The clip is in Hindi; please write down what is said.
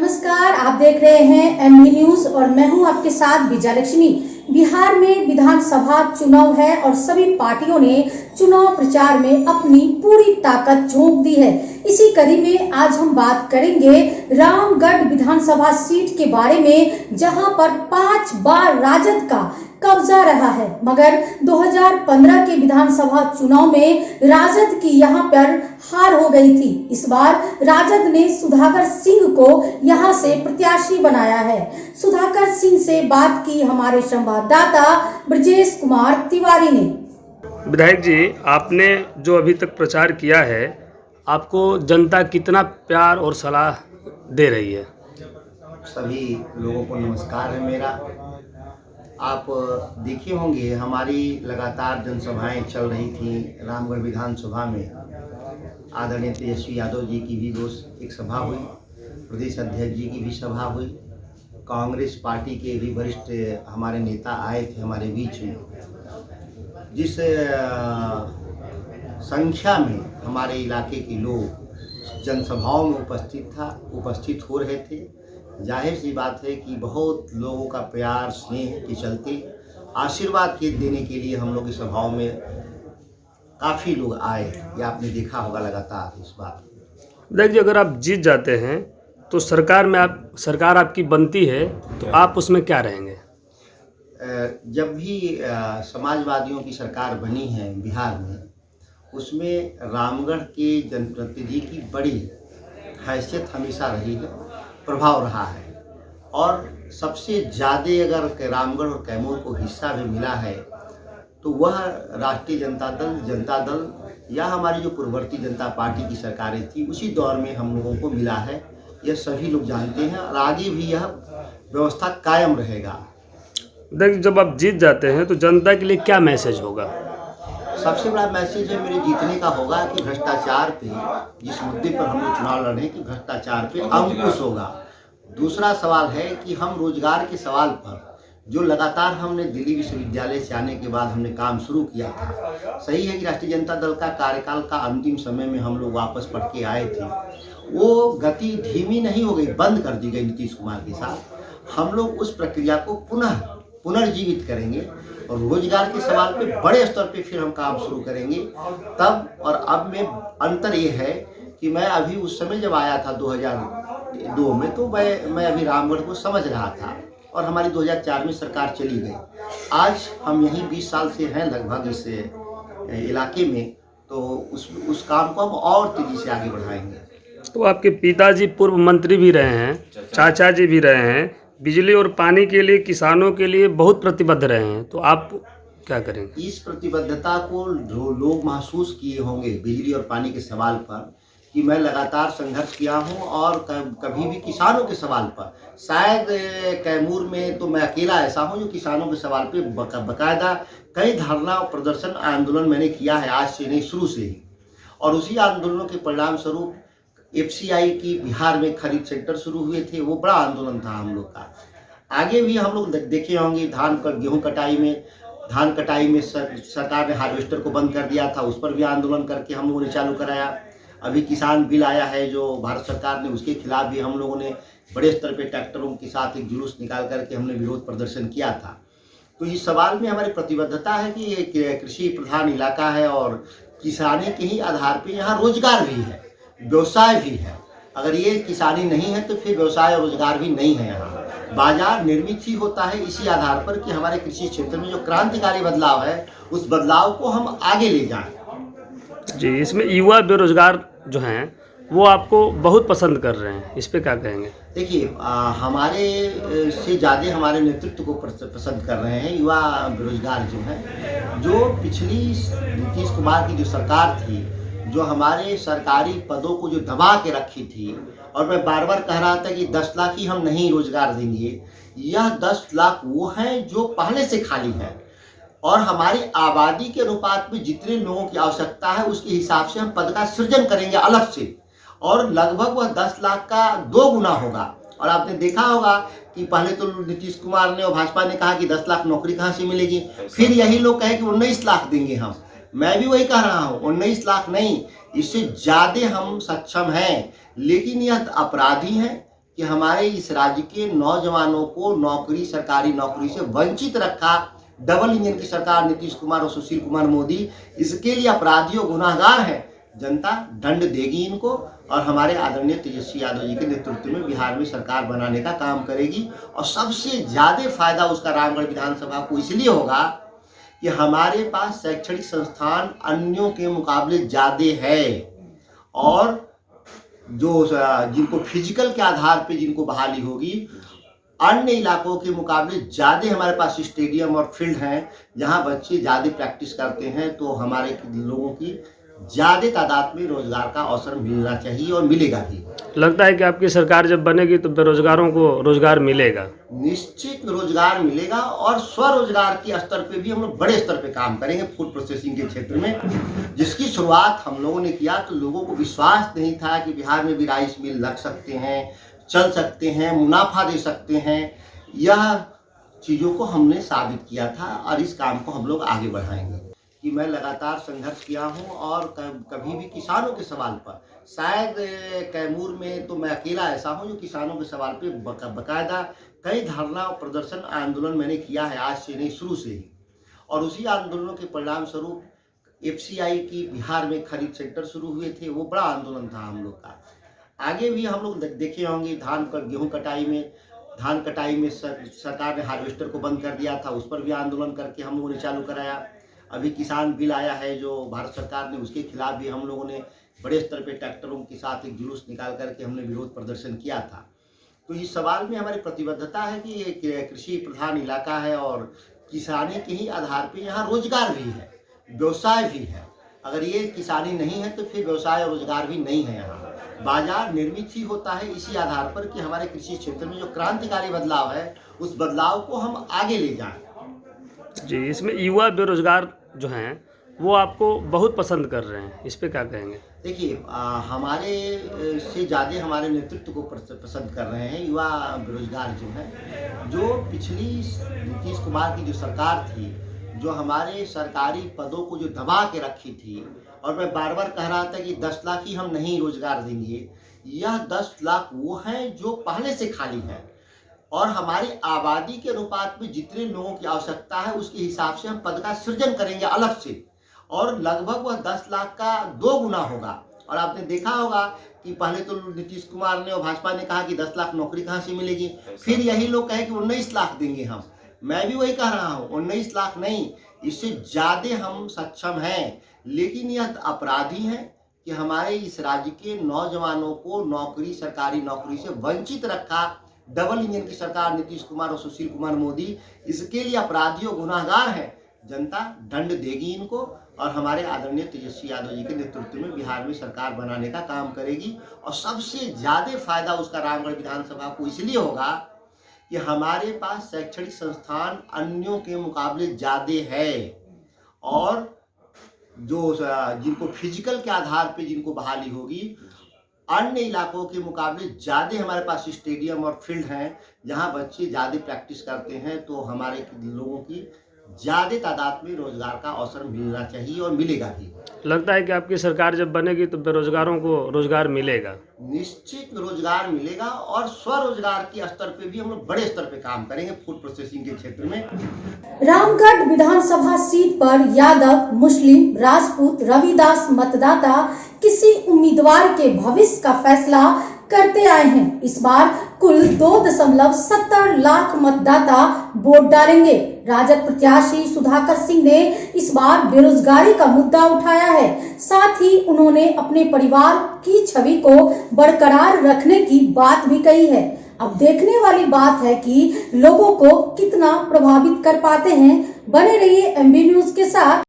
नमस्कार, आप देख रहे हैं एमबी न्यूज और मैं हूं आपके साथ विजयलक्ष्मी। बिहार में विधानसभा चुनाव है और सभी पार्टियों ने चुनाव प्रचार में अपनी पूरी ताकत झोंक दी है। इसी कड़ी में आज हम बात करेंगे रामगढ़ विधानसभा सीट के बारे में, जहां पर 5 बार राजद का कब्जा रहा है, मगर 2015 के विधानसभा चुनाव में राजद की यहां पर हार हो गई थी। इस बार राजद ने सुधाकर सिंह को यहां से प्रत्याशी बनाया है। सुधाकर सिंह से बात की हमारे संवाददाता ब्रजेश कुमार तिवारी ने। विधायक जी, आपने जो अभी तक प्रचार किया है, आपको जनता कितना प्यार और सलाह दे रही है? सभी लोगों को नमस्कार है मेरा। आप देखे होंगे हमारी लगातार जनसभाएं चल रही थी रामगढ़ विधानसभा में। आदरणीय तेजस्वी यादव जी की भी एक सभा हुई, प्रदेश अध्यक्ष जी की भी सभा हुई, कांग्रेस पार्टी के भी वरिष्ठ हमारे नेता आए थे हमारे बीच में। जिस संख्या में हमारे इलाके के लोग जनसभाओं में उपस्थित हो रहे थे, जाहिर सी बात है कि बहुत लोगों का प्यार स्नेह के चलते आशीर्वाद के देने के लिए हम लोग की सभाओं में काफ़ी लोग आए। ये आपने देखा होगा लगातार इस बात। विधायक जी, अगर आप जीत जाते हैं तो सरकार आपकी बनती है, तो आप उसमें क्या रहेंगे? जब भी समाजवादियों की सरकार बनी है बिहार में, उसमें रामगढ़ के जनप्रतिनिधि की बड़ी हैसियत हमेशा रही है, प्रभाव रहा है। और सबसे ज़्यादा अगर रामगढ़ और कैमूर को हिस्सा भी मिला है तो वह राष्ट्रीय जनता दल या हमारी जो पूर्ववर्ती जनता पार्टी की सरकारें थी उसी दौर में हम लोगों को मिला है। यह सभी लोग जानते हैं और आगे भी यह व्यवस्था कायम रहेगा। विधायक, जब आप जीत जाते हैं तो जनता के लिए क्या मैसेज होगा? सबसे बड़ा मैसेज है मेरे जीतने का होगा कि भ्रष्टाचार पे, जिस मुद्दे पर हम लोग चुनाव लड़ रहे हैं, कि भ्रष्टाचार पे अंकुश होगा। दूसरा सवाल है कि हम रोजगार के सवाल पर जो लगातार हमने दिल्ली विश्वविद्यालय से आने के बाद हमने काम शुरू किया था, सही है कि राष्ट्रीय जनता दल का कार्यकाल का अंतिम समय में हम लोग वापस पढ़ के आए थे, वो गति धीमी नहीं हो गई, बंद कर दी गई नीतीश कुमार के साथ। हम लोग उस प्रक्रिया को पुनर्जीवित करेंगे और रोजगार के सवाल पे बड़े स्तर पे फिर हम काम शुरू करेंगे। तब और अब में अंतर ये है कि मैं अभी उस समय जब आया था 2002 में, तो मैं अभी रामगढ़ को समझ रहा था और हमारी 2004 में सरकार चली गई। आज हम यहीं 20 साल से हैं लगभग इस इलाके में, तो उस काम को हम और तेजी से आगे बढ़ाएंगे। तो आपके पिताजी पूर्व मंत्री भी रहे हैं, चाचा जी भी रहे हैं, बिजली और पानी के लिए, किसानों के लिए बहुत प्रतिबद्ध रहे हैं, तो आप क्या करेंगे? इस प्रतिबद्धता को जो लोग महसूस किए होंगे बिजली और पानी के सवाल पर, कि मैं लगातार संघर्ष किया हूं और कभी भी किसानों के सवाल पर, शायद कैमूर में तो मैं अकेला ऐसा हूं जो किसानों के सवाल पे बाकायदा कई धरना और प्रदर्शन आंदोलन मैंने किया है, आज से नहीं शुरू से ही। और उसी आंदोलनों के परिणाम स्वरूप FCI की बिहार में खरीद सेंटर शुरू हुए थे, वो बड़ा आंदोलन था हम लोग का। आगे भी हम लोग देखे होंगे गेहूँ धान कटाई में सरकार ने हार्वेस्टर को बंद कर दिया था, उस पर भी आंदोलन करके हम लोगों ने चालू कराया। अभी किसान बिल आया है जो भारत सरकार ने, उसके खिलाफ भी हम लोगों ने बड़े स्तर पे ट्रैक्टरों के साथ एक जुलूस निकाल करके हमने विरोध प्रदर्शन किया था। तो इस सवाल में हमारी प्रतिबद्धता है कि ये कृषि प्रधान इलाका है और किसानी के ही आधार पे यहाँ रोजगार भी है, व्यवसाय भी है। अगर ये किसानी नहीं है तो फिर व्यवसाय और रोजगार भी नहीं है। यहाँ बाजार निर्मित ही होता है इसी आधार पर कि हमारे कृषि क्षेत्र में जो क्रांतिकारी बदलाव है, उस बदलाव को हम आगे ले जाएं। जी, इसमें युवा बेरोजगार जो हैं वो आपको बहुत पसंद कर रहे हैं, इस पे क्या कहेंगे? देखिए, हमारे से ज़्यादा हमारे नेतृत्व को पसंद कर रहे हैं युवा बेरोजगार जो हैं। जो पिछली नीतीश कुमार की जो सरकार थी, जो हमारे सरकारी पदों को जो दबा के रखी थी, और मैं बार बार कह रहा था कि 10 लाख ही हम नहीं रोजगार देंगे, यह 10 लाख वो हैं जो पहले से खाली है और हमारी आबादी के अनुपात में जितने लोगों की आवश्यकता है उसके हिसाब से हम पद का सृजन करेंगे अलग से, और लगभग वह 10 लाख का 2 गुना होगा। और आपने देखा होगा कि पहले तो नीतीश कुमार ने और भाजपा ने कहा कि 10 लाख नौकरी कहाँ से मिलेगी, फिर यही लोग कहे कि 19 लाख देंगे हम। मैं भी वही कह रहा हूँ, 19 लाख नहीं, इससे ज़्यादा हम सक्षम हैं, लेकिन यह अपराधी हैं, कि हमारे इस राज्य के नौजवानों को नौकरी, सरकारी नौकरी से वंचित रखा डबल इंजन की सरकार नीतीश कुमार और सुशील कुमार मोदी। इसके लिए अपराधियों, गुनाहगार हैं, जनता दंड देगी इनको और हमारे आदरणीय तेजस्वी यादव जी के नेतृत्व में बिहार में सरकार बनाने का काम करेगी। और सबसे ज़्यादा फायदा उसका रामगढ़ विधानसभा को इसलिए होगा कि हमारे पास शैक्षणिक संस्थान अन्यों के मुकाबले ज़्यादा है और जो जिनको फिजिकल के आधार पे जिनको बहाली होगी, अन्य इलाकों के मुकाबले ज़्यादा हमारे पास स्टेडियम और फील्ड हैं जहां बच्चे ज़्यादा प्रैक्टिस करते हैं। तो हमारे लोगों की ज़्यादा तादाद में रोजगार का अवसर मिलना चाहिए और मिलेगा भी। लगता है कि आपकी सरकार जब बनेगी तो बेरोजगारों को रोजगार मिलेगा? निश्चित रोजगार मिलेगा और स्वरोजगार के स्तर पे भी हम लोग बड़े स्तर पे काम करेंगे फूड प्रोसेसिंग के क्षेत्र में, जिसकी शुरुआत हम लोगों ने किया तो लोगों को विश्वास नहीं था कि बिहार में भी राइस मिल लग सकते हैं, चल सकते हैं, मुनाफा दे सकते हैं। यह चीज़ों को हमने साबित किया था और इस काम को हम लोग आगे बढ़ाएंगे। कि मैं लगातार संघर्ष किया हूं और कभी भी किसानों के सवाल पर, शायद कैमूर में तो मैं अकेला ऐसा हूं जो किसानों के सवाल पे बाकायदा कई धरना और प्रदर्शन आंदोलन मैंने किया है, आज से नहीं शुरू से ही। और उसी आंदोलनों के परिणाम स्वरूप FCI की बिहार में खरीद सेंटर शुरू हुए थे, वो बड़ा आंदोलन था हम लोग का। आगे भी हम लोग देखे होंगे गेहूँ कटाई में सरकार ने हार्वेस्टर को बंद कर दिया था, उस पर भी आंदोलन करके हम लोगों ने चालू कराया। अभी किसान बिल आया है जो भारत सरकार ने, उसके खिलाफ भी हम लोगों ने बड़े स्तर पे ट्रैक्टरों के साथ एक जुलूस निकाल करके हमने विरोध प्रदर्शन किया था। तो इस सवाल में हमारी प्रतिबद्धता है कि ये कृषि प्रधान इलाका है और किसानी के ही आधार पे यहाँ रोजगार भी है, व्यवसाय भी है। अगर ये किसानी नहीं है तो फिर व्यवसाय और रोजगार भी नहीं है। यहाँ बाजार निर्मित ही होता है इसी आधार पर कि हमारे कृषि क्षेत्र में जो क्रांतिकारी बदलाव है उस बदलाव को हम आगे ले जाएं। जी, इसमें युवा बेरोजगार जो हैं वो आपको बहुत पसंद कर रहे हैं, इस पे क्या कहेंगे? देखिए, हमारे से ज़्यादा हमारे नेतृत्व को पसंद कर रहे हैं युवा बेरोजगार जो हैं। जो पिछली नीतीश कुमार की जो सरकार थी, जो हमारे सरकारी पदों को जो दबा के रखी थी, और मैं बार बार कह रहा था कि 10 लाख ही हम नहीं रोजगार देंगे, यह 10 लाख वो हैं जो पहले से खाली हैं और हमारी आबादी के अनुपात में जितने लोगों की आवश्यकता है उसके हिसाब से हम पद का सृजन करेंगे अलग से, और लगभग वह 10 लाख का 2 गुना होगा। और आपने देखा होगा कि पहले तो नीतीश कुमार ने और भाजपा ने कहा कि 10 लाख नौकरी कहाँ से मिलेगी, फिर यही लोग कहे कि 19 लाख देंगे हम। मैं भी वही कह रहा हूँ, 19 लाख नहीं, इससे ज़्यादा हम सक्षम हैं। लेकिन यह अपराधी हैं कि हमारे इस राज्य के नौजवानों को नौकरी, सरकारी नौकरी से वंचित रखा डबल इंजन की सरकार नीतीश कुमार और सुशील कुमार मोदी। इसके लिए अपराधियों, गुनाहगार हैं, जनता दंड देगी इनको और हमारे आदरणीय तेजस्वी यादव जी के नेतृत्व में बिहार में सरकार बनाने का काम करेगी। और सबसे ज़्यादा फायदा उसका रामगढ़ विधानसभा को इसलिए होगा कि हमारे पास शैक्षणिक संस्थान अन्यों के मुकाबले ज़्यादा है और जो जिनको फिजिकल के आधार पे जिनको बहाली होगी, अन्य इलाकों के मुकाबले ज़्यादा हमारे पास स्टेडियम और फील्ड हैं जहां बच्चे ज़्यादा प्रैक्टिस करते हैं। तो हमारे लोगों की ज़्यादा तादाद में रोजगार का अवसर मिलना चाहिए और मिलेगा भी। लगता है कि आपकी सरकार जब बनेगी तो बेरोजगारों को रोजगार मिलेगा? निश्चित रोजगार मिलेगा और स्वरोजगार के स्तर पे भी हम लोग बड़े स्तर पे काम करेंगे फूड प्रोसेसिंग के क्षेत्र में। रामगढ़ विधानसभा सीट पर यादव, मुस्लिम, राजपूत, रविदास मतदाता किसी उम्मीदवार के भविष्य का फैसला करते आए हैं। इस बार कुल 2.70 लाख मतदाता वोट डालेंगे। राजद प्रत्याशी सुधाकर सिंह ने इस बार बेरोजगारी का मुद्दा उठाया है। साथ ही उन्होंने अपने परिवार की छवि को बरकरार रखने की बात भी कही है। अब देखने वाली बात है कि लोगों को कितना प्रभावित कर पाते हैं। बने रहिए MB न्यूज के साथ।